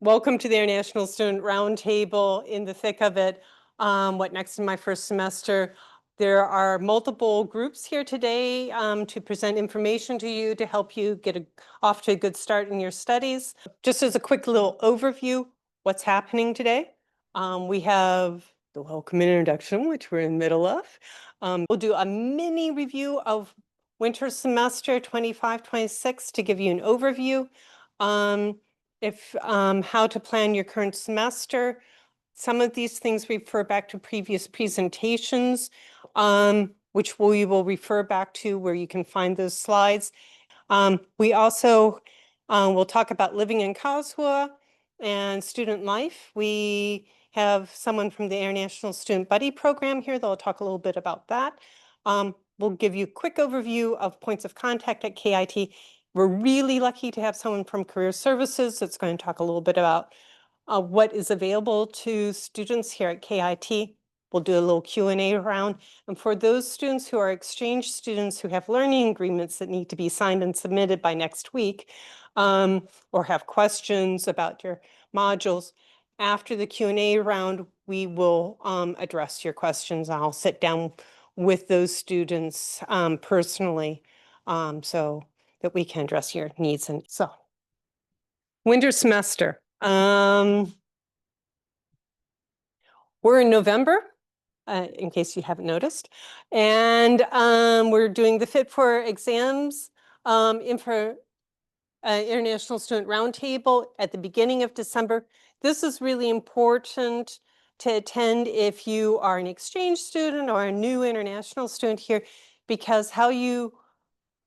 Welcome to the International Student Roundtable. In the thick of it, what next in my first semester? There are multiple groups here today to present information to you to help you get off to a good start in your studies. Just as a quick little overview, what's happening today? We have the welcome introduction, which we're in the middle of. We'll do a mini review of winter semester 25-26 to give you an overview. How to plan your current semester. Some of these things refer back to previous presentations, which we will refer back to where you can find those slides. We also will talk about living in Karlsruhe and student life. We have someone from the International Student Buddy Program here. They'll talk a little bit about that. We'll give you a quick overview of points of contact at KIT. We're really lucky to have someone from Career Services that's going to talk a little bit about what is available to students here at KIT. We'll do a little Q&A round. And for those students who are exchange students who have learning agreements that need to be signed and submitted by next week, or have questions about your modules, after the Q&A round, we will address your questions. I'll sit down with those students personally so that we can address your needs. And so, winter semester. We're in November, in case you haven't noticed, and we're doing the Fit for Exams International Student Roundtable at the beginning of December. This is really important to attend if you are an exchange student or a new international student here, because how you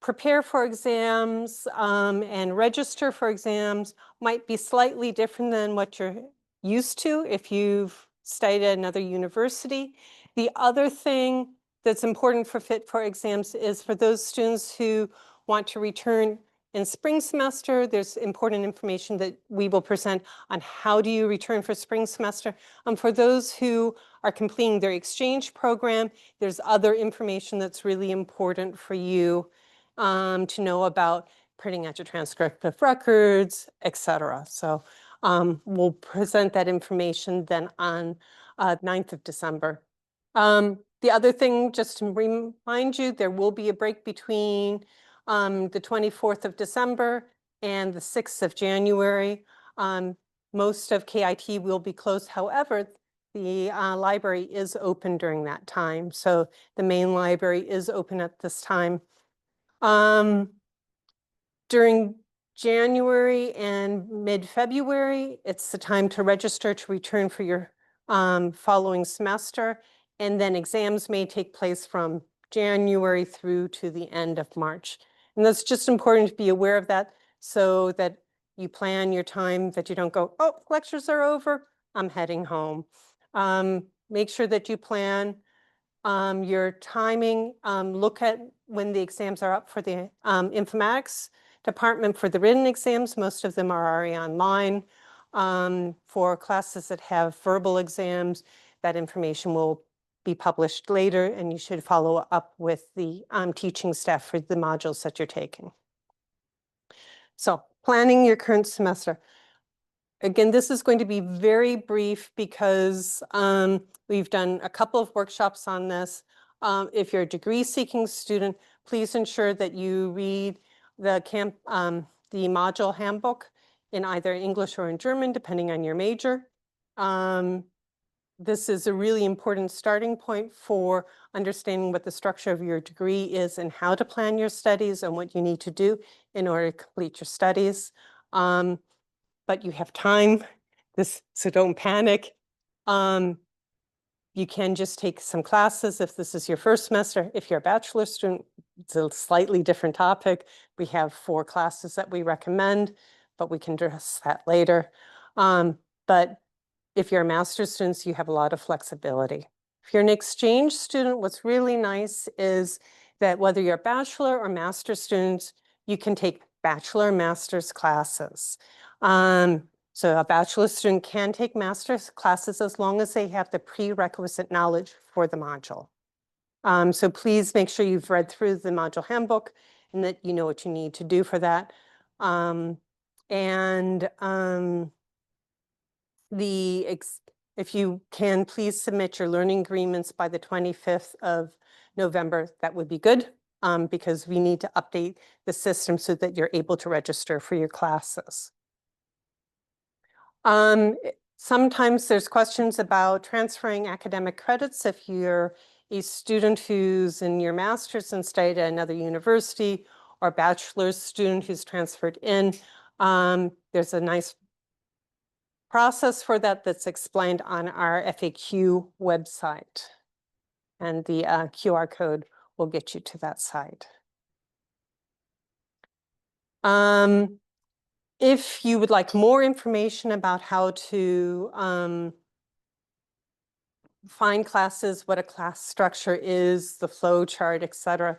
prepare for exams and register for exams might be slightly different than what you're used to if you've studied at another university. The other thing that's important for Fit for Exams is for those students who want to return in spring semester, there's important information that we will present on how do you return for spring semester. For those who are completing their exchange program, there's other information that's really important for you to know about printing out your transcript of records, etc. So we'll present that information then on 9th of December. The other thing, just to remind you, there will be a break between the 24th of December and the 6th of January. Most of KIT will be closed. However, the library is open during that time. So the main library is open at this time. During January and mid-February, it's the time to register to return for your following semester. And then exams may take place from January through to the end of March. And that's just important to be aware of that so that you plan your time, that you don't go, oh, lectures are over, I'm heading home. Make sure that you plan your timing. Look at when the exams are up for the Informatics Department for the written exams. Most of them are already online. For classes that have verbal exams, that information will be published later, and you should follow up with the teaching staff for the modules that you're taking. So, planning your current semester. Again, this is going to be very brief because we've done a couple of workshops on this. If you're a degree-seeking student, please ensure that you read the module handbook in either English or in German, depending on your major. This is a really important starting point for understanding what the structure of your degree is and how to plan your studies and what you need to do in order to complete your studies. But you have time, so don't panic. You can just take some classes if this is your first semester. If you're a bachelor student, it's a slightly different topic. We have 4 classes that we recommend, but we can address that later. But if you're a master's student, you have a lot of flexibility. If you're an exchange student, what's really nice is that whether you're a bachelor or master's student, you can take bachelor and master's classes. So a bachelor student can take master's classes as long as they have the prerequisite knowledge for the module. So please make sure you've read through the module handbook and that you know what you need to do for that. if you can, please submit your learning agreements by the 25th of November. That would be good, because we need to update the system so that you're able to register for your classes. Sometimes there's questions about transferring academic credits. If you're a student who's in your master's and studied at another university, or a bachelor's student who's transferred in, there's a nice process for that that's explained on our FAQ website. And the QR code will get you to that site. If you would like more information about how to find classes, what a class structure is, the flow chart, etc.,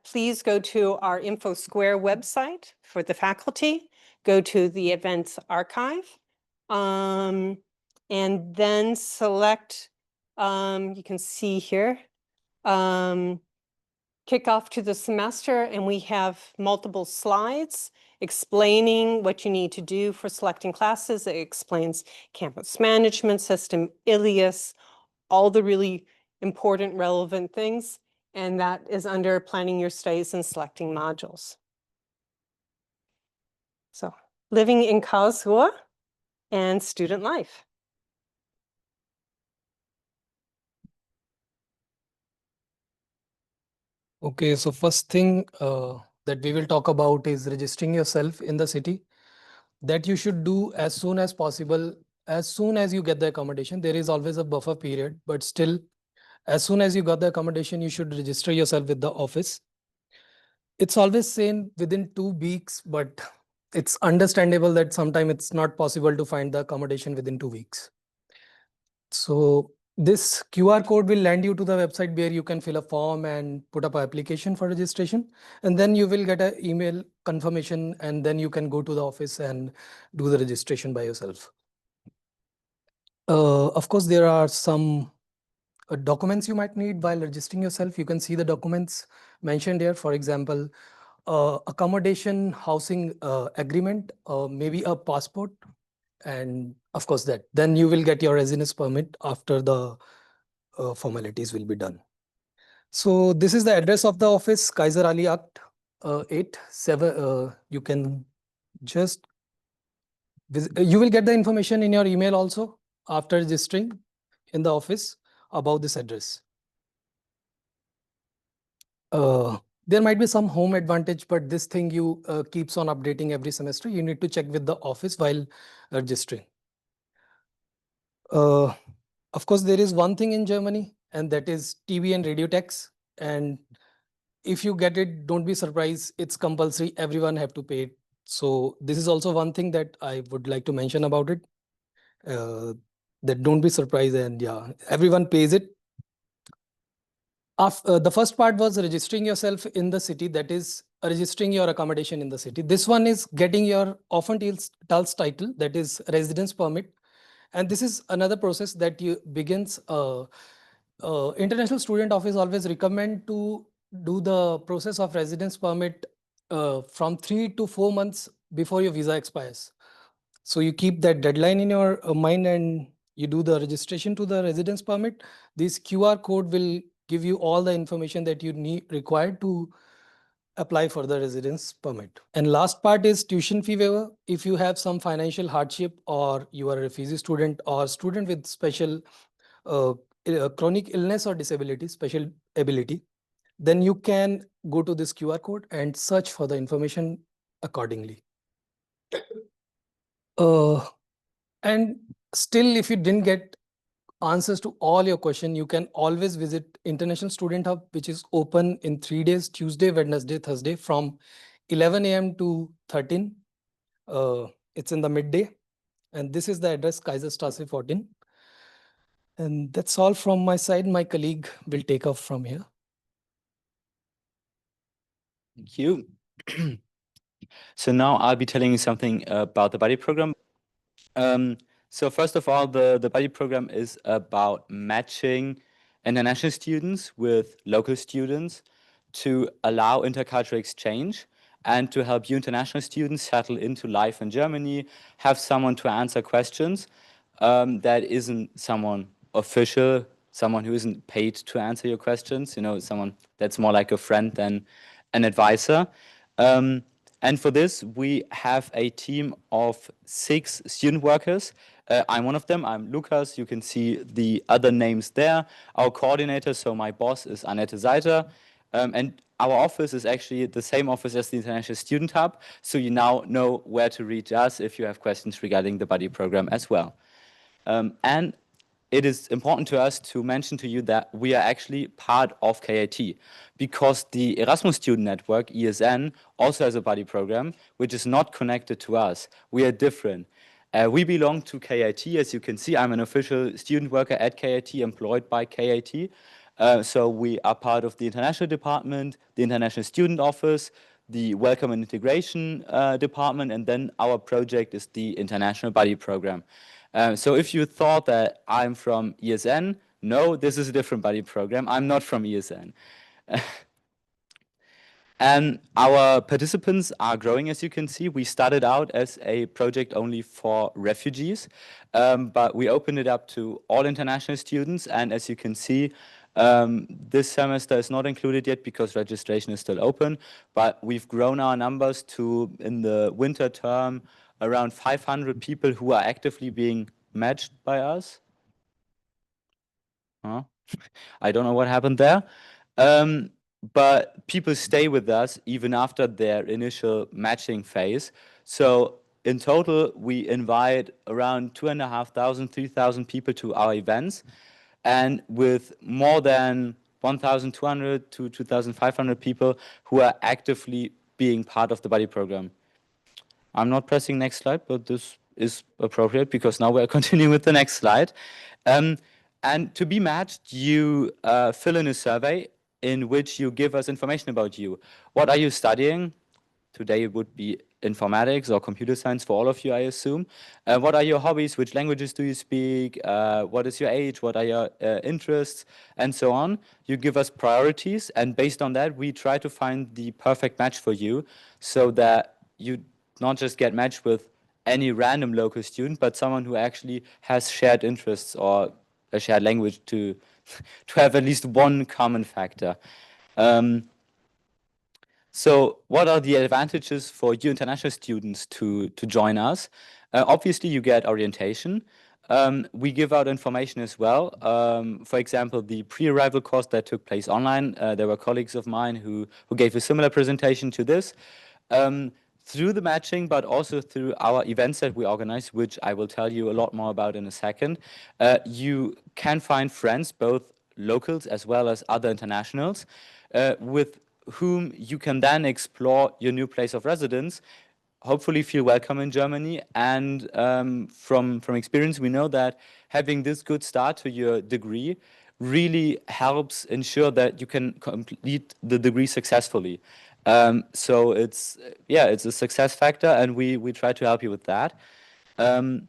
please go to our InfoSquare website for the faculty, go to the events archive, and then select, you can see here, kick off to the semester, and we have multiple slides explaining what you need to do for selecting classes. It explains campus management system, ILIAS, all the really important, relevant things, and that is under planning your stays and selecting modules. So, living in Karlsruhe and student life. Okay, so first thing that we will talk about is registering yourself in the city. That you should do as soon as possible, as soon as you get the accommodation. There is always a buffer period, but still, as soon as you got the accommodation, you should register yourself with the office. It's always saying within 2 weeks, but it's understandable that sometimes it's not possible to find the accommodation within 2 weeks. So this QR code will land you to the website where you can fill a form and put up an application for registration. And then you will get an email confirmation, and then you can go to the office and do the registration by yourself. Of course, there are some documents you might need while registering yourself. You can see the documents mentioned here. For example, accommodation, housing agreement, maybe a passport, and of course that. Then you will get your residence permit after the formalities will be done. So this is the address of the office, Kaiser Ali Act 87. You can just visit. You will get the information in your email also after registering in the office about this address. There might be some home advantage, but this thing you keeps on updating every semester. You need to check with the office while registering. Of course, there is one thing in Germany, and that is TV and radio tax. And if you get it, don't be surprised. It's compulsory. Everyone have to pay it. So this is also one thing that I would like to mention about it. That don't be surprised, and yeah, everyone pays it. The first part was registering yourself in the city, that is registering your accommodation in the city. This one is getting your Aufenthaltstitel title, that is residence permit. And this is another process that you begins. International Student Office always recommend to do the process of residence permit from 3 to 4 months before your visa expires. So you keep that deadline in your mind and you do the registration to the residence permit. This QR code will give you all the information that you need required to apply for the residence permit. And last part is tuition fee waiver. If you have some financial hardship, or you are a refugee student or student with special chronic illness or disability, special ability, then you can go to this QR code and search for the information accordingly. And still, if you didn't get answers to all your questions, you can always visit International Student Hub, which is open in 3 days, Tuesday, Wednesday, Thursday, from 11 a.m. to 13. It's in the midday. And this is the address, Kaiserstraße 14. And that's all from my side. My colleague will take off from here. Thank you. So now I'll be telling you something about the buddy program. So first of all, the buddy program is about matching international students with local students to allow intercultural exchange and to help you international students settle into life in Germany, have someone to answer questions. that isn't someone official, someone who isn't paid to answer your questions, someone that's more like a friend than an advisor. And for this, we have a team of 6 student workers. I'm one of them. I'm Lukas. You can see the other names there. Our coordinator, so my boss, is Annette Seiter. And our office is actually the same office as the International Student Hub. So you now know where to reach us if you have questions regarding the buddy program as well. And it is important to us to mention to you that we are actually part of KIT, because the Erasmus Student Network, ESN, also has a buddy program, which is not connected to us. We are different. We belong to KIT. As you can see, I'm an official student worker at KIT, employed by KIT. So we are part of the International Department, the International Student Office, the Welcome and Integration Department, and then our project is the International Buddy Program. So if you thought that I'm from ESN, no, this is a different buddy program. I'm not from ESN. And our participants are growing, as you can see. We started out as a project only for refugees, but we opened it up to all international students. And as you can see, this semester is not included yet because registration is still open, but we've grown our numbers to, in the winter term, around 500 people who are actively being matched by us. Huh? I don't know what happened there. But people stay with us even after their initial matching phase. So in total, we invite around 2,500, 3,000 people to our events. And with more than 1,200 to 2,500 people who are actively being part of the buddy program. I'm not pressing next slide, but this is appropriate because now we're continuing with the next slide. And to be matched, you fill in a survey in which you give us information about you. What are you studying? Today it would be informatics or computer science for all of you, I assume. What are your hobbies? Which languages do you speak? What is your age? What are your interests? And so on. You give us priorities, and based on that, we try to find the perfect match for you so that you not just get matched with any random local student, but someone who actually has shared interests or a shared language to have at least one common factor. So what are the advantages for you international students to join us? Obviously, you get orientation. We give out information as well. For example, the pre-arrival course that took place online, there were colleagues of mine who gave a similar presentation to this. Through the matching, but also through our events that we organize, which I will tell you a lot more about in a second, you can find friends, both locals as well as other internationals, with whom you can then explore your new place of residence, hopefully feel welcome in Germany. And from experience, we know that having this good start to your degree really helps ensure that you can complete the degree successfully. So it's a success factor, and we try to help you with that. And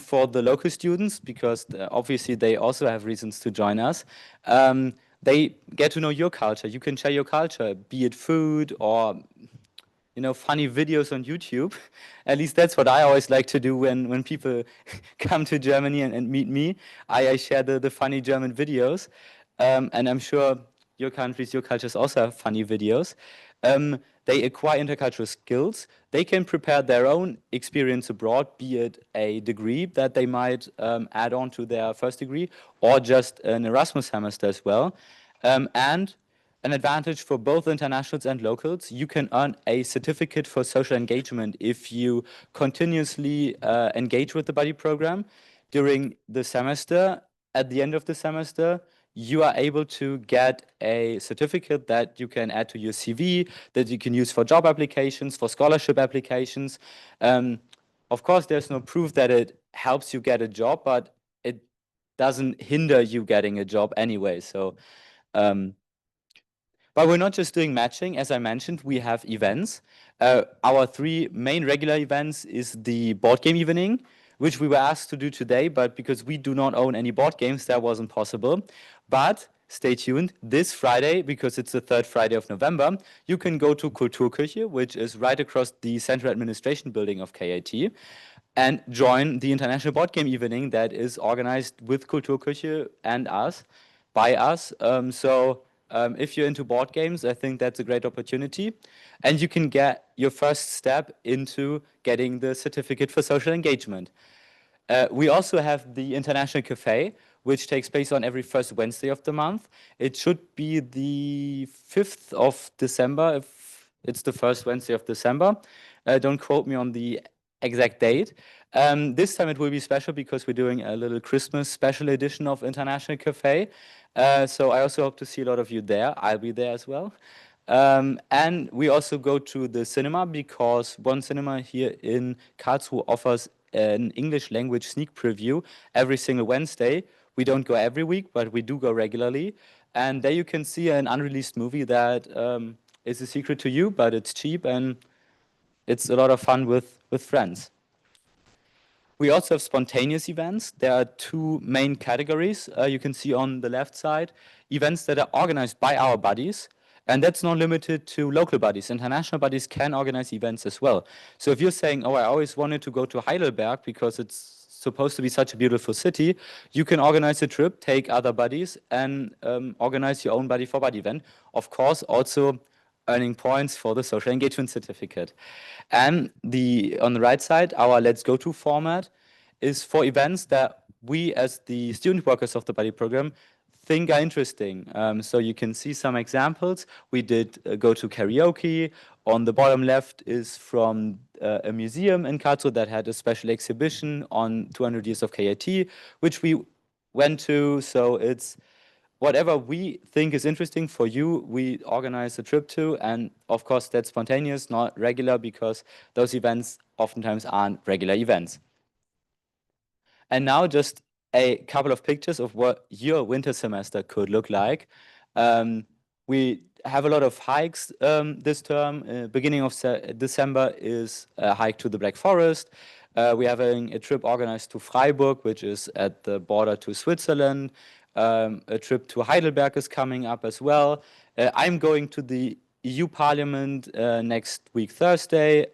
for the local students, because obviously they also have reasons to join us, they get to know your culture. You can share your culture, be it food or funny videos on YouTube. At least that's what I always like to do when people come to Germany and meet me. I share the funny German videos. And I'm sure your countries, your cultures also have funny videos. They acquire intercultural skills. They can prepare their own experience abroad, be it a degree that they might add on to their first degree, or just an Erasmus semester as well. And an advantage for both internationals and locals, you can earn a certificate for social engagement if you continuously engage with the buddy program during the semester. At the end of the semester, you are able to get a certificate that you can add to your CV, that you can use for job applications, for scholarship applications. Of course, there's no proof that it helps you get a job, but it doesn't hinder you getting a job anyway. So, but we're not just doing matching. As I mentioned, we have events. Our 3 main regular events is the board game evening, which we were asked to do today, but because we do not own any board games, that wasn't possible. But stay tuned. This Friday, because it's the 3rd Friday of November, you can go to Kulturküche, which is right across the central administration building of KIT. and join the International Board Game Evening that is organized with Kulturküche and us, by us. If you're into board games, I think that's a great opportunity. And you can get your first step into getting the certificate for social engagement. We also have the International Cafe, which takes place on every first Wednesday of the month. It should be the 5th of December, if it's the first Wednesday of December. Don't quote me on the exact date. This time it will be special because we're doing a little Christmas special edition of International Cafe. So I also hope to see a lot of you there. I'll be there as well. And we also go to the cinema because one cinema here in Karlsruhe offers an English language sneak preview every single Wednesday. We don't go every week, but we do go regularly. And there you can see an unreleased movie that is a secret to you, but it's cheap and it's a lot of fun with friends. We also have spontaneous events. There are two main categories you can see on the left side. Events that are organized by our buddies, and that's not limited to local buddies. International buddies can organize events as well. So if you're saying, oh, I always wanted to go to Heidelberg because it's supposed to be such a beautiful city, you can organize a trip, take other buddies, and organize your own buddy for buddy event. Of course, also earning points for the social engagement certificate. And on the right side, our Let's Go To format is for events that we as the student workers of the buddy program think are interesting. So you can see some examples. We did go to karaoke. On the bottom left is from a museum in Karlsruhe that had a special exhibition on 200 years of KIT, which we went to. So it's whatever we think is interesting for you, we organize a trip to. And of course, that's spontaneous, not regular, because those events oftentimes aren't regular events. And now just a couple of pictures of what your winter semester could look like. We have a lot of hikes this term. Beginning of December is a hike to the Black Forest. We're having a trip organized to Freiburg, which is at the border to Switzerland. A trip to Heidelberg is coming up as well. I'm going to the EU Parliament next week, Thursday.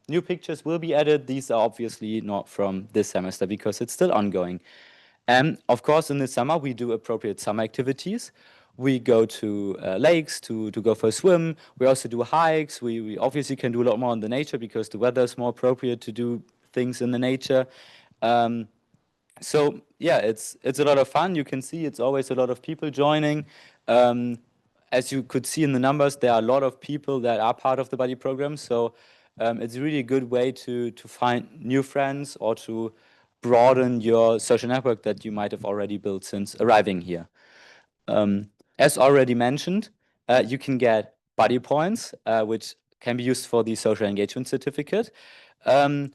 New pictures will be added. These are obviously not from this semester because it's still ongoing. And of course, in the summer, we do appropriate summer activities. We go to lakes to go for a swim. We also do hikes. We obviously can do a lot more in the nature because the weather is more appropriate to do things in the nature. So yeah, it's a lot of fun. You can see it's always a lot of people joining. As you could see in the numbers, there are a lot of people that are part of the buddy program. So it's really a good way to find new friends or to broaden your social network that you might have already built since arriving here. As already mentioned, you can get buddy points, which can be used for the social engagement certificate, and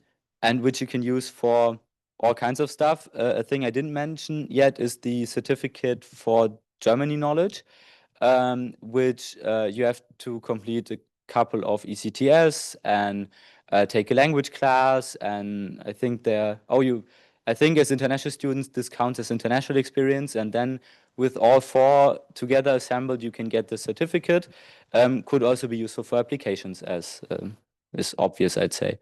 which you can use for all kinds of stuff. A thing I didn't mention yet is the certificate for Germany knowledge, which you have to complete a couple of ECTS and take a language class. And I think I think as international students, this counts as international experience. And then with all four together assembled, you can get the certificate. Could also be useful for applications, as is obvious, I'd say.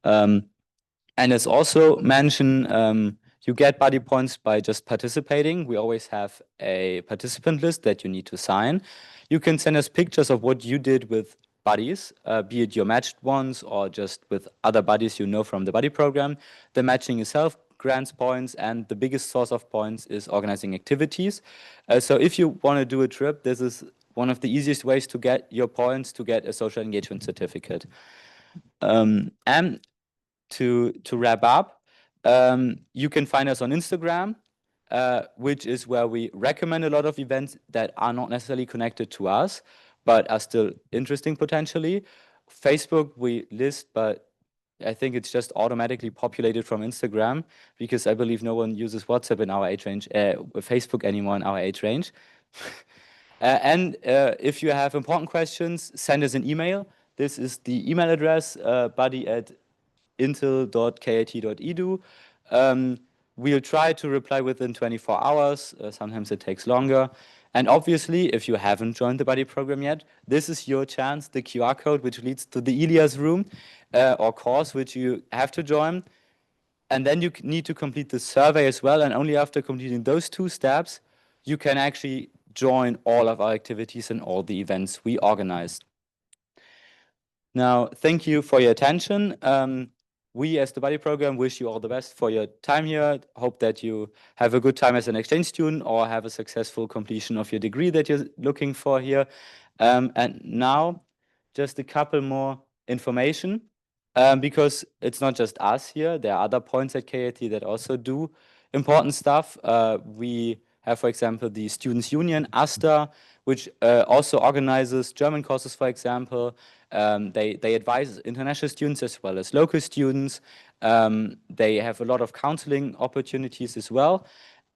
And as also mentioned, you get buddy points by just participating. We always have a participant list that you need to sign. You can send us pictures of what you did with buddies, be it your matched ones or just with other buddies you know from the buddy program. The matching itself grants points, and the biggest source of points is organizing activities. So if you want to do a trip, this is one of the easiest ways to get your points to get a social engagement certificate. And to wrap up, you can find us on Instagram, which is where we recommend a lot of events that are not necessarily connected to us, but are still interesting potentially. Facebook, we list, but I think it's just automatically populated from Instagram because I believe no one uses WhatsApp in our age range, Facebook anymore in our age range. And if you have important questions, send us an email. This is the email address, buddy@intel.kit.edu. We'll try to reply within 24 hours. Sometimes it takes longer. And obviously, if you haven't joined the buddy program yet, this is your chance, the QR code which leads to the Ilias room or course which you have to join. And then you need to complete the survey as well. And only after completing those 2 steps, you can actually join all of our activities and all the events we organize. Now, thank you for your attention. We as the buddy program wish you all the best for your time here. Hope that you have a good time as an exchange student or have a successful completion of your degree that you're looking for here. And now, just a couple more information, because it's not just us here. There are other points at KIT that also do important stuff. We have, for example, the Students' Union, ASTA, which also organizes German courses, for example. They advise international students as well as local students. They have a lot of counseling opportunities as well.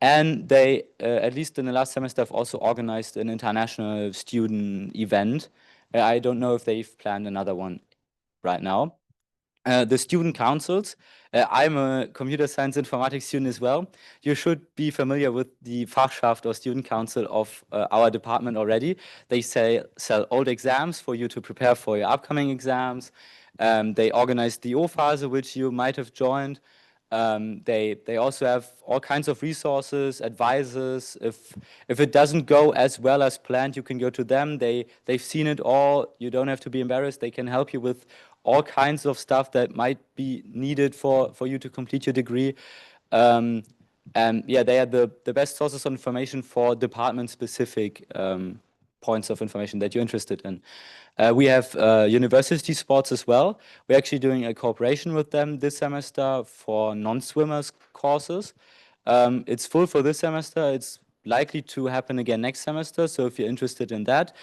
And they, at least in the last semester, have also organized an international student event. I don't know if they've planned another one right now. The student councils. I'm a computer science informatics student as well. You should be familiar with the Fachschaft or student council of our department already. They sell old exams for you to prepare for your upcoming exams. They organize the O-Phase, which you might have joined. They also have all kinds of resources, advisors. If it doesn't go as well as planned, you can go to them. They've seen it all. You don't have to be embarrassed. They can help you with all kinds of stuff that might be needed for you to complete your degree. And yeah, they are the best sources of information for department-specific points of information that you're interested in. We have university sports as well. We're actually doing a cooperation with them this semester for non-swimmers courses. It's full for this semester. It's likely to happen again next semester. So if you're interested in that,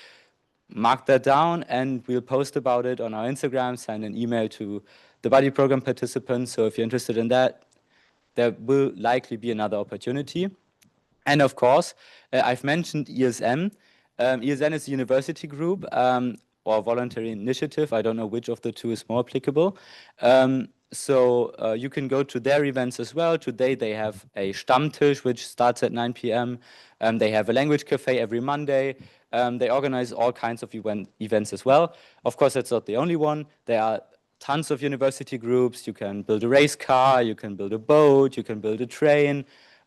mark that down and we'll post about it on our Instagram, send an email to the buddy program participants. So if you're interested in that, there will likely be another opportunity. And of course, I've mentioned ESN. ESN is a university group or voluntary initiative. I don't know which of the two is more applicable. So you can go to their events as well. Today they have a Stammtisch, which starts at 9 p.m. They have a language cafe every Monday. They organize all kinds of events as well. Of course, that's not the only one. There are tons of university groups. You can build a race car, you can build a boat, you can build a train.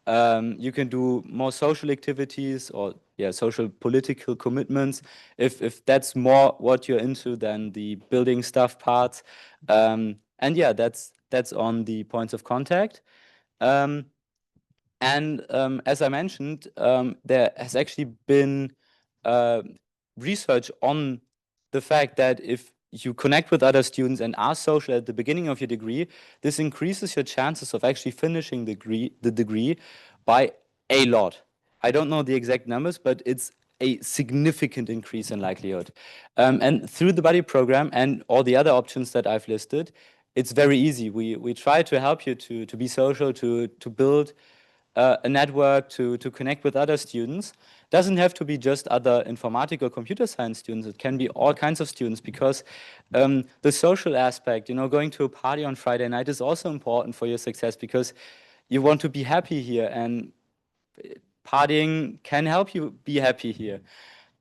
You can do more social activities or social political commitments if that's more what you're into than the building stuff parts. And yeah, that's on the points of contact. And as I mentioned, there has actually been research on the fact that if you connect with other students and are social at the beginning of your degree, this increases your chances of actually finishing the degree by a lot. I don't know the exact numbers, but it's a significant increase in likelihood. And through the buddy program and all the other options that I've listed, it's very easy. We try to help you to be social, to build a network, to connect with other students. Doesn't have to be just other informatic or computer science students. It can be all kinds of students because the social aspect, going to a party on Friday night is also important for your success because you want to be happy here and partying can help you be happy here.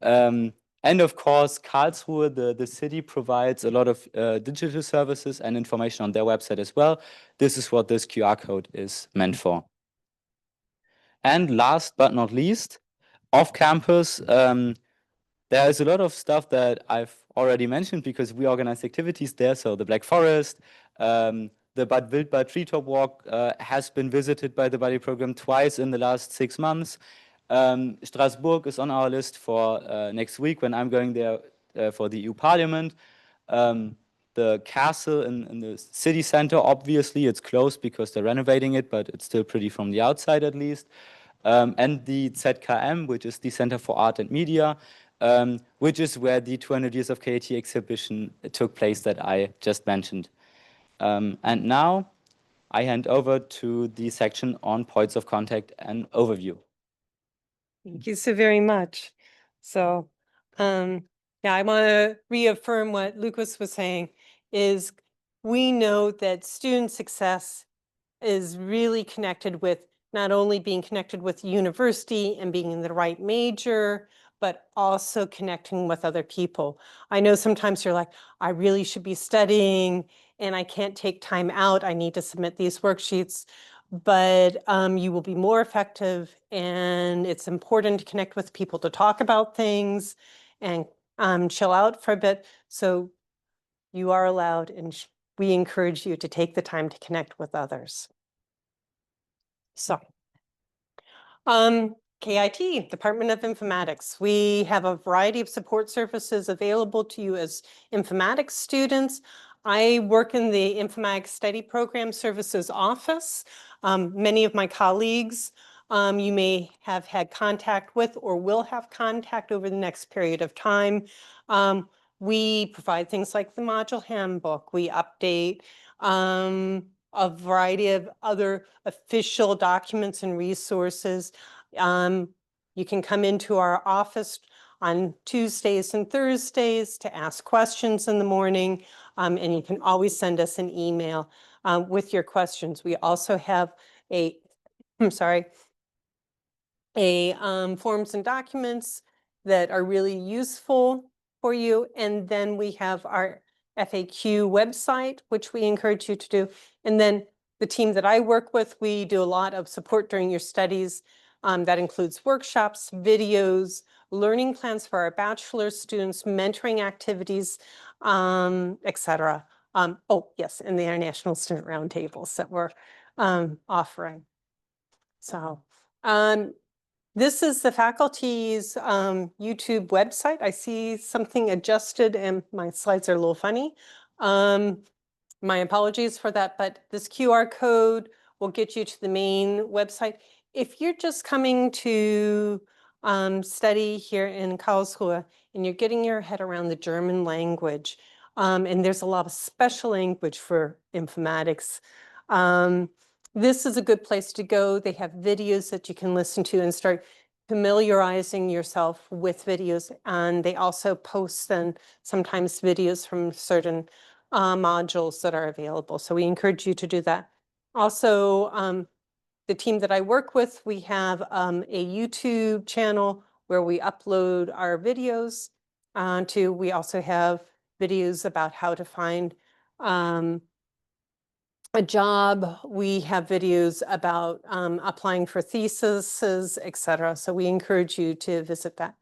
And of course, Karlsruhe, the city, provides a lot of digital services and information on their website as well. This is what this QR code is meant for. And last but not least, off campus, there is a lot of stuff that I've already mentioned because we organize activities there. So the Black Forest, the Bad Wildbad Treetop Walk has been visited by the buddy program twice in the last 6 months. Strasbourg is on our list for next week when I'm going there for the EU Parliament. The castle in the city center, obviously, it's closed because they're renovating it, but it's still pretty from the outside at least. And the ZKM, which is the Center for Art and Media, which is where the 200 Years of KIT exhibition took place that I just mentioned. And now I hand over to the section on points of contact and overview. Thank you so very much. So, yeah, I want to reaffirm what Lucas was saying is we know that student success is really connected with not only being connected with university and being in the right major, but also connecting with other people. I know sometimes you're like, I really should be studying and I can't take time out. I need to submit these worksheets, but you will be more effective, and it's important to connect with people to talk about things and chill out for a bit. So you are allowed, and we encourage you to take the time to connect with others. So, KIT, Department of Informatics. We have a variety of support services available to you as informatics students. I work in the Informatics Study Program Services office. Many of my colleagues you may have had contact with or will have contact over the next period of time. We provide things like the module handbook. We update a variety of other official documents and resources. You can come into our office on Tuesdays and Thursdays to ask questions in the morning, and you can always send us an email with your questions. We also have a, forms and documents that are really useful for you. And then we have our FAQ website, which we encourage you to do. And then the team that I work with, we do a lot of support during your studies. That includes workshops, videos, learning plans for our bachelor students, mentoring activities, etc. Oh, yes, and the International Student Roundtables that we're offering. So, this is the faculty's YouTube website. I see something adjusted and my slides are a little funny. My apologies for that, but this QR code will get you to the main website. If you're just coming to study here in Karlsruhe and you're getting your head around the German language, and there's a lot of special language for informatics, this is a good place to go. They have videos that you can listen to and start familiarizing yourself with videos. And they also post then sometimes videos from certain modules that are available. So we encourage you to do that. Also, the team that I work with, we have a YouTube channel where we upload our videos to. We also have videos about how to find a job. We have videos about applying for theses, etc. So we encourage you to visit that.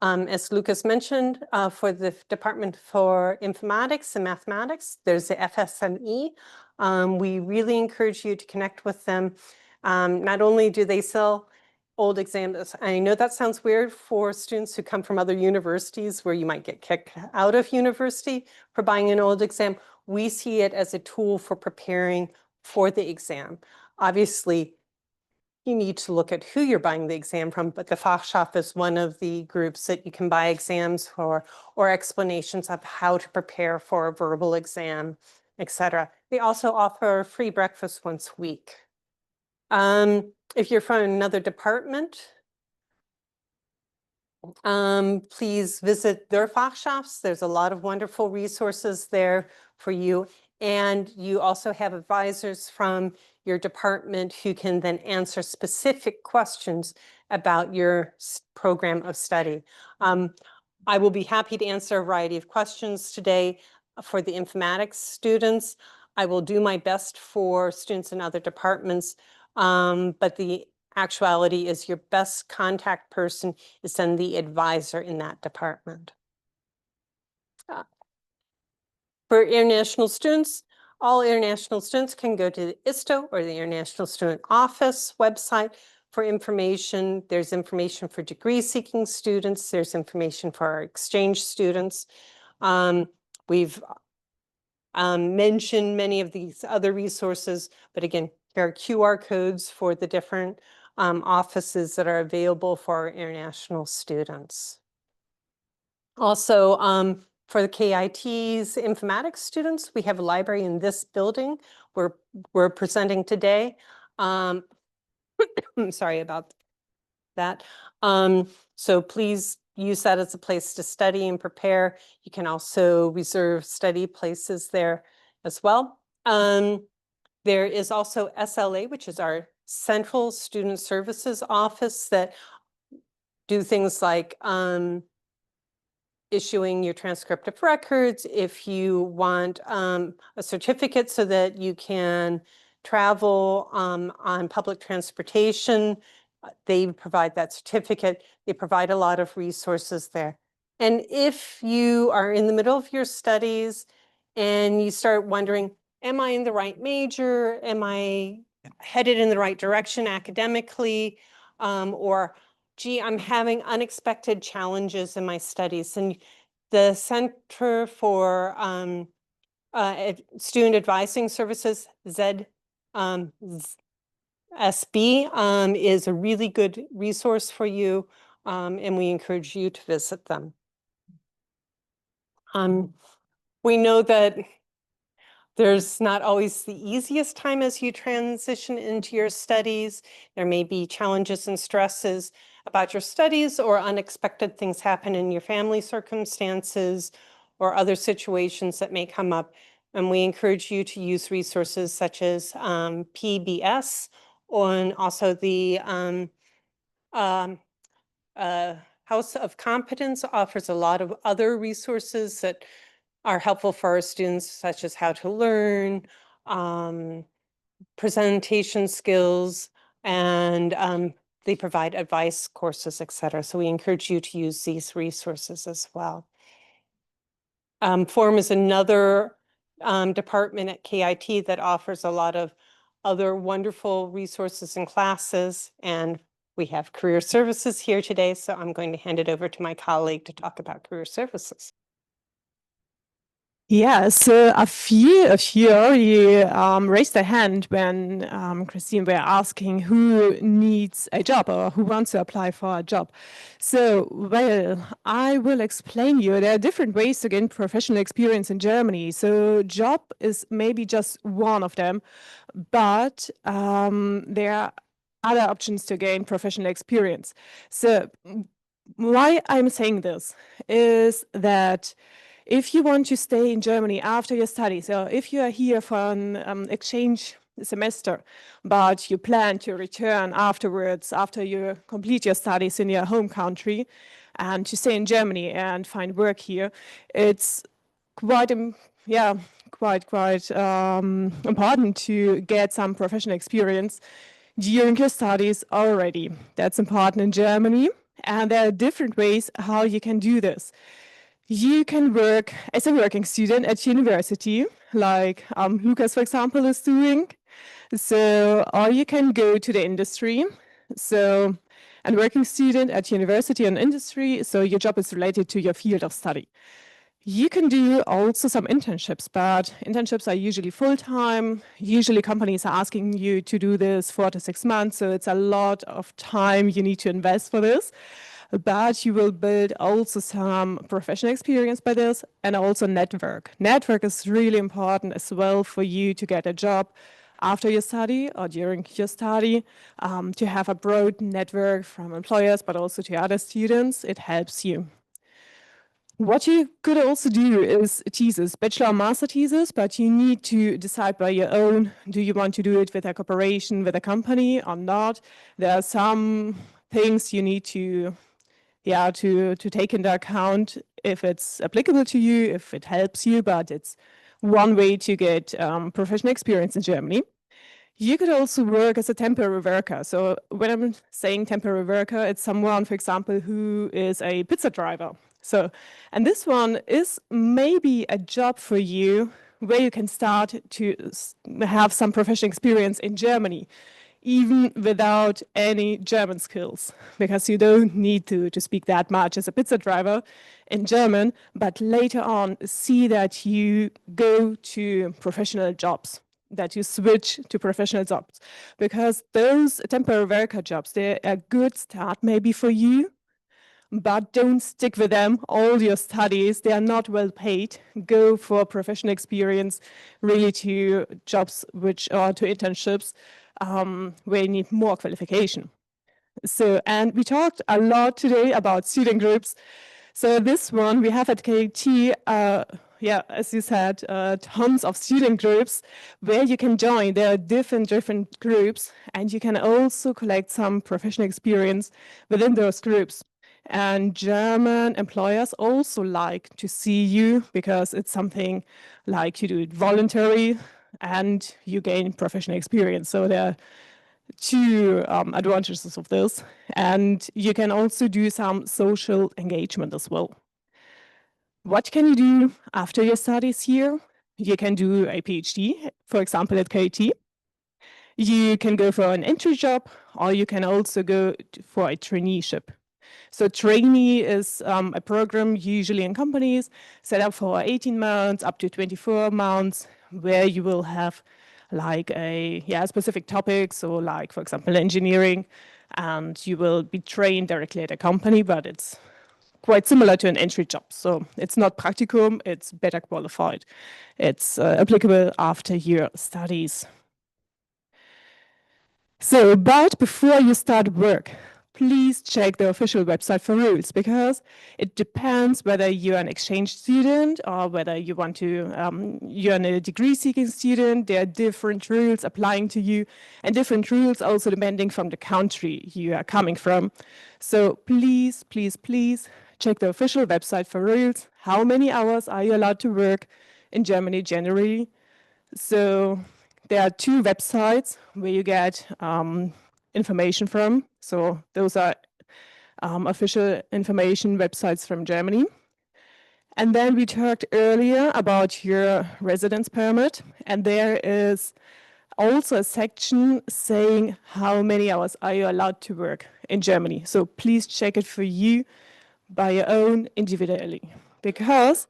As Lucas mentioned, for the Department for Informatics and Mathematics, there's the FSME. We really encourage you to connect with them. Not only do they sell old exams, I know that sounds weird for students who come from other universities where you might get kicked out of university for buying an old exam. We see it as a tool for preparing for the exam. Obviously, you need to look at who you're buying the exam from, but the Fachschaft is one of the groups that you can buy exams for or explanations of how to prepare for a verbal exam, etc. They also offer free breakfast once a week. If you're from another department, please visit their Fachschafts. There's a lot of wonderful resources there for you. And you also have advisors from your department who can then answer specific questions about your program of study. I will be happy to answer a variety of questions today for the informatics students. I will do my best for students in other departments, but the actuality is your best contact person is then the advisor in that department. For international students, all international students can go to the ISTO or the International Student Office website for information. There's information for degree-seeking students. There's information for our exchange students. We've mentioned many of these other resources, but again, there are QR codes for the different offices that are available for our international students. Also, for the KIT's informatics students, we have a library in this building where we're presenting today. I'm sorry about that. So please use that as a place to study and prepare. You can also reserve study places there as well. There is also SLA, which is our central student services office that do things like issuing your transcript of records, if you want a certificate so that you can travel on public transportation, they provide that certificate. They provide a lot of resources there. And if you are in the middle of your studies and you start wondering, am I in the right major? Am I headed in the right direction academically? Or gee, I'm having unexpected challenges in my studies. And the Center for Student Advising Services, SB, is a really good resource for you, and we encourage you to visit them. We know that there's not always the easiest time as you transition into your studies. There may be challenges and stresses about your studies, or unexpected things happen in your family circumstances or other situations that may come up. And we encourage you to use resources such as PBS, and also the House of Competence offers a lot of other resources that are helpful for our students, such as how to learn, presentation skills, and they provide advice courses, etc. So we encourage you to use these resources as well. Form is another department at KIT that offers a lot of other wonderful resources and classes, and we have career services here today, so I'm going to hand it over to my colleague to talk about career services. Yeah, so a few of you already raised their hand when Christine were asking who needs a job or who wants to apply for a job. So, well, I will explain you. There are different ways to gain professional experience in Germany. So job is maybe just one of them, but there are other options to gain professional experience. So why I'm saying this is that if you want to stay in Germany after your studies, so if you are here for an exchange semester, but you plan to return afterwards, after you complete your studies in your home country, and to stay in Germany and find work here, it's quite, quite important to get some professional experience during your studies already. That's important in Germany, and there are different ways how you can do this. You can work as a working student at university, like Lucas, for example, is doing. So, or you can go to the industry. So, a working student at university and industry, so your job is related to your field of study. You can do also some internships, but internships are usually full-time. Usually companies are asking you to do this 4 to 6 months, so it's a lot of time you need to invest for this. But you will build also some professional experience by this, and also network. Network is really important as well for you to get a job after your study or during your study, to have a broad network from employers, but also to other students. It helps you. What you could also do is a thesis, bachelor or master thesis, but you need to decide by your own. Do you want to do it with a corporation, with a company or not? There are some things you need to take into account if it's applicable to you, if it helps you, but it's one way to get professional experience in Germany. You could also work as a temporary worker. So when I'm saying temporary worker, it's someone, for example, who is a pizza driver. So, and this one is maybe a job for you where you can start to have some professional experience in Germany, even without any German skills, because you don't need to speak that much as a pizza driver in German, but later on see that you go to professional jobs, that you switch to professional jobs, because those temporary worker jobs, they're a good start maybe for you, but don't stick with them all your studies. They are not well paid. Go for professional experience, really to jobs to internships, where you need more qualification. So, and we talked a lot today about student groups. So this one we have at KIT yeah, as you said, tons of student groups where you can join. There are different groups, and you can also collect some professional experience within those groups. And German employers also like to see you because it's something like you do it voluntary and you gain professional experience. So there are two advantages of this. And you can also do some social engagement as well. What can you do after your studies here? You can do a PhD, for example, at KIT. You can go for an entry job, or you can also go for a traineeship. So trainee is a program usually in companies set up for 18 months up to 24 months, where you will have like a specific topic. So like, for example, engineering, and you will be trained directly at a company, but it's quite similar to an entry job. So it's not practicum, it's better qualified. It's applicable after your studies. So, but before you start work, please check the official website for rules, because it depends whether you're an exchange student or whether you want to, you're a degree-seeking student. There are different rules applying to you, and different rules also depending from the country you are coming from. So please, please, please check the official website for rules. How many hours are you allowed to work in Germany generally? So there are two websites where you get information from. So those are official information websites from Germany. And then we talked earlier about your residence permit, and there is also a section saying how many hours are you allowed to work in Germany. So please check it for you by your own individually, because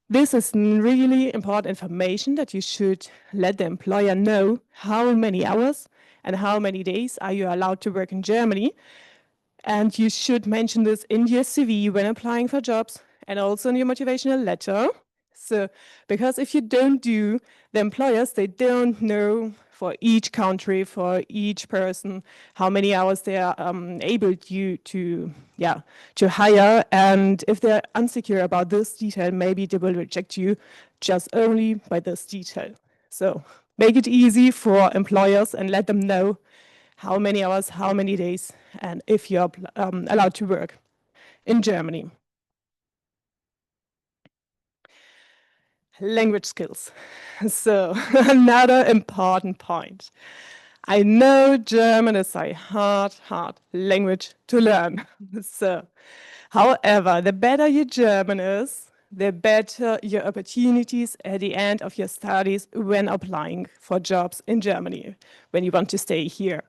this is really important information that you should let the employer know how many hours and how many days are you allowed to work in Germany. And you should mention this in your CV when applying for jobs and also in your motivational letter. So, because if you don't do, the employers, they don't know for each country, for each person, how many hours they are able to hire. And if they're insecure about this detail, maybe they will reject you just only by this detail. So make it easy for employers and let them know how many hours, how many days, and if you're allowed to work in Germany. Language skills. So another important point. I know German is a hard language to learn. So, however, the better your German is, the better your opportunities at the end of your studies when applying for jobs in Germany, when you want to stay here.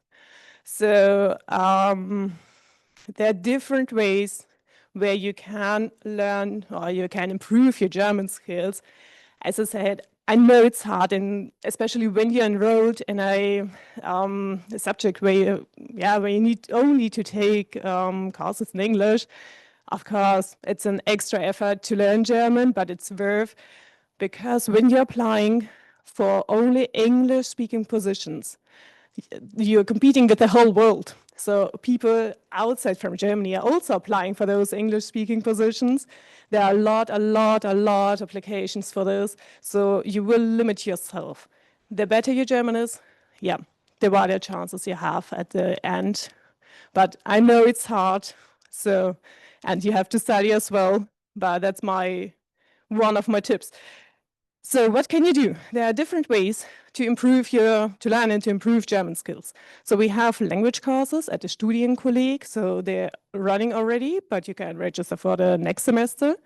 So there are different ways where you can learn or you can improve your German skills. As I said, I know it's hard, and especially when you're enrolled in a subject where you need only to take courses in English. Of course, it's an extra effort to learn German, but it's worth, because when you're applying for only English-speaking positions, you're competing with the whole world. So people outside from Germany are also applying for those English-speaking positions. There are a lot of applications for this. So you will limit yourself. The better your German is, the wider chances you have at the end. But I know it's hard. So, and you have to study as well. But that's one of my tips. So what can you do? There are different ways to learn and to improve German skills. So we have language courses at the Studienkolleg. So they're running already, but you can register for the next semester.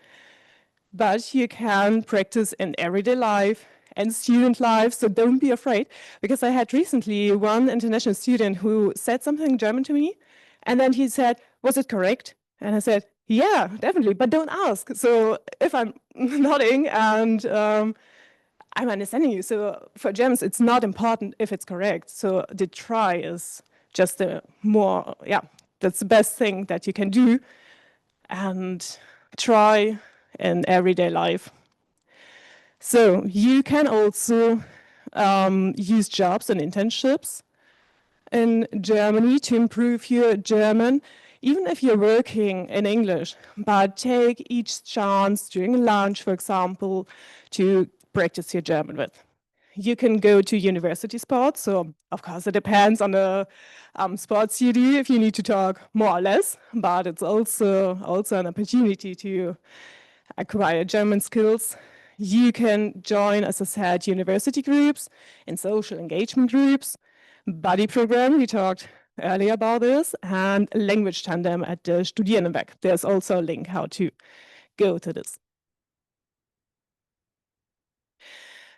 But you can practice in everyday life and student life. So don't be afraid, because I had recently one international student who said something in German to me. And then he said, "Was it correct?" And I said, "Yeah, definitely, but don't ask." So if I'm nodding and I'm understanding you. So for Germans, it's not important if it's correct. So the try is just that's the best thing that you can do. And try in everyday life. So you can also use jobs and internships in Germany to improve your German. even if you're working in English, but take each chance during lunch, for example, to practice your German with. You can go to university sports, so of course it depends on the sports you do if you need to talk more or less, but it's also an opportunity to acquire German skills. You can join, as I said, university groups and social engagement groups, buddy program, we talked earlier about this, and language tandem at the Studierendenwerk. There's also a link how to go to this.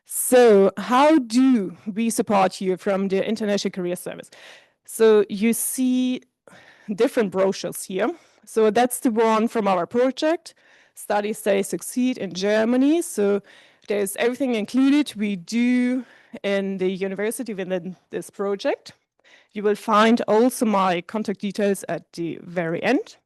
So how do we support you from the International Career Service? So you see different brochures here. So that's the one from our project, Study, Stay, Succeed in Germany. So there's everything included we do in the university within this project. You will find also my contact details at the very end.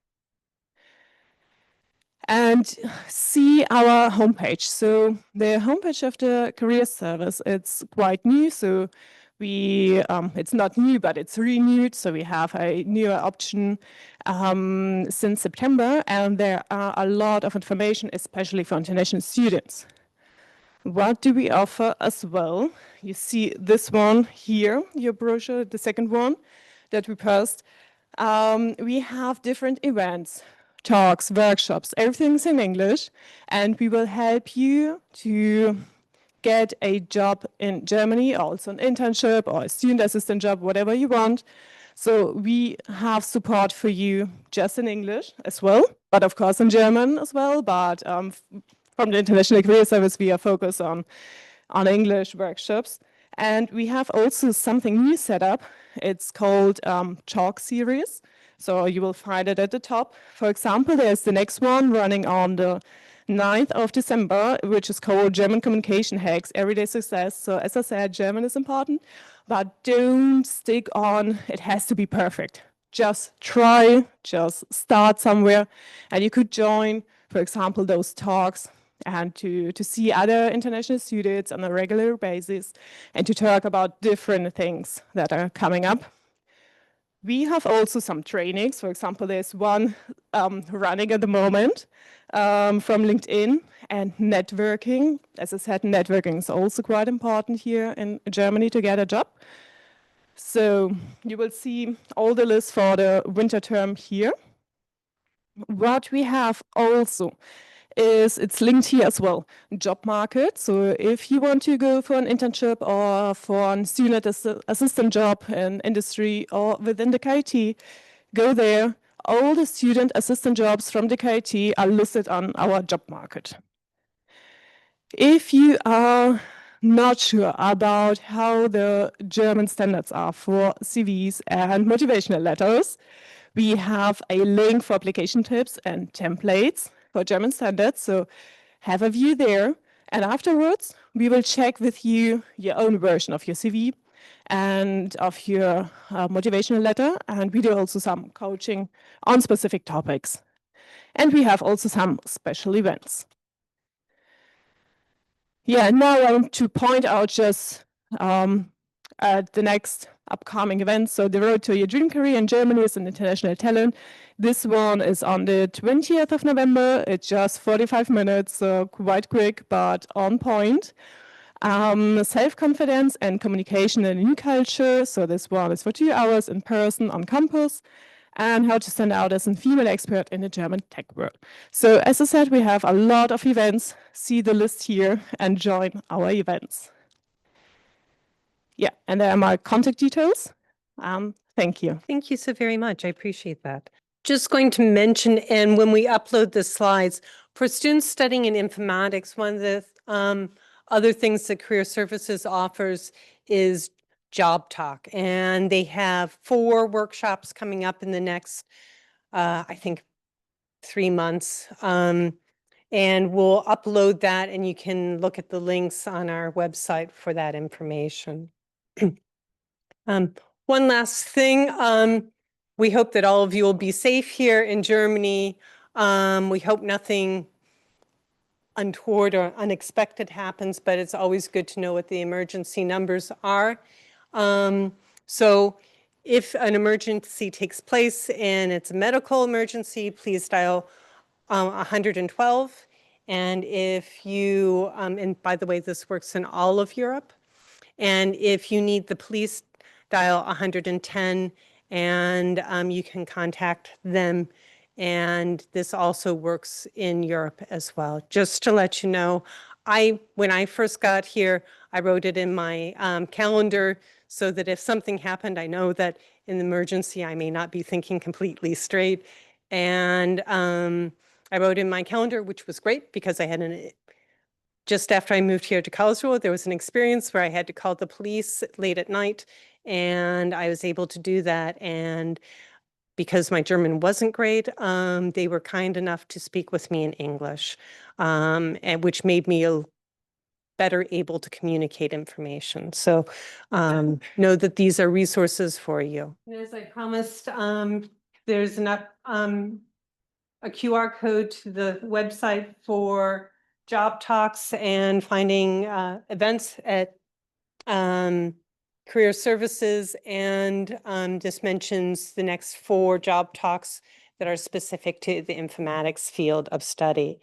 And see our homepage. So the homepage of the Career Service, it's quite new. So it's not new, but it's renewed. So we have a newer option since September, and there are a lot of information, especially for international students. What do we offer as well? You see this one here, your brochure, the second one that we post. We have different events, talks, workshops, everything's in English, and we will help you to get a job in Germany, also an internship or a student assistant job, whatever you want. So we have support for you just in English as well, but of course in German as well. But from the International Career Service, we are focused on English workshops. And we have also something new set up. It's called Talk Series. So you will find it at the top. For example, there's the next one running on the 9th of December, which is called German Communication Hacks, Everyday Success. So as I said, German is important, but don't stick on, it has to be perfect. Just try, just start somewhere, and you could join, for example, those talks and to see other international students on a regular basis and to talk about different things that are coming up. We have also some trainings. For example, there's one running at the moment from LinkedIn and networking. As I said, networking is also quite important here in Germany to get a job. So you will see all the lists for the winter term here. What we have also is it's linked here as well, job market. So if you want to go for an internship or for a student assistant job in industry or within the KIT, go there. All the student assistant jobs from the KIT are listed on our job market. If you are not sure about how the German standards are for CVs and motivational letters, we have a link for application tips and templates for German standards, so have a view there. And afterwards, we will check with you your own version of your CV and of your motivational letter. And we do also some coaching on specific topics. And we have also some special events. Yeah, now I want to point out just the next upcoming events. So the Road to Your Dream Career in Germany is an international talent. This one is on the 20th of November. It's just 45 minutes, so quite quick, but on point. Self-confidence and communication in a new culture. So this one is for 2 hours in person on campus. And how to stand out as a female expert in the German tech world. So as I said, we have a lot of events. See the list here and join our events. Yeah, and there are my contact details. Thank you. Thank you so very much. I appreciate that. Just going to mention, and when we upload the slides, for students studying in informatics, one of the other things that Career Services offers is Job Talk. And they have 4 workshops coming up in the next, I think, 3 months. And we'll upload that, and you can look at the links on our website for that information. One last thing. We hope that all of you will be safe here in Germany. We hope nothing untoward or unexpected happens, but it's always good to know what the emergency numbers are. So if an emergency takes place and it's a medical emergency, please dial 112. And if you, and by the way, this works in all of Europe. And if you need the police, dial 110 and you can contact them. And this also works in Europe as well. Just to let you know, when I first got here, I wrote it in my calendar so that if something happened, I know that in the emergency, I may not be thinking completely straight. And I wrote in my calendar, which was great because I had just after I moved here to Karlsruhe, there was an experience where I had to call the police late at night, and I was able to do that. And because my German wasn't great, they were kind enough to speak with me in English, and which made me better able to communicate information. So know that these are resources for you. And as I promised, there's a QR code to the website for job talks and finding events at career services, and this mentions the next 4 job talks that are specific to the informatics field of study.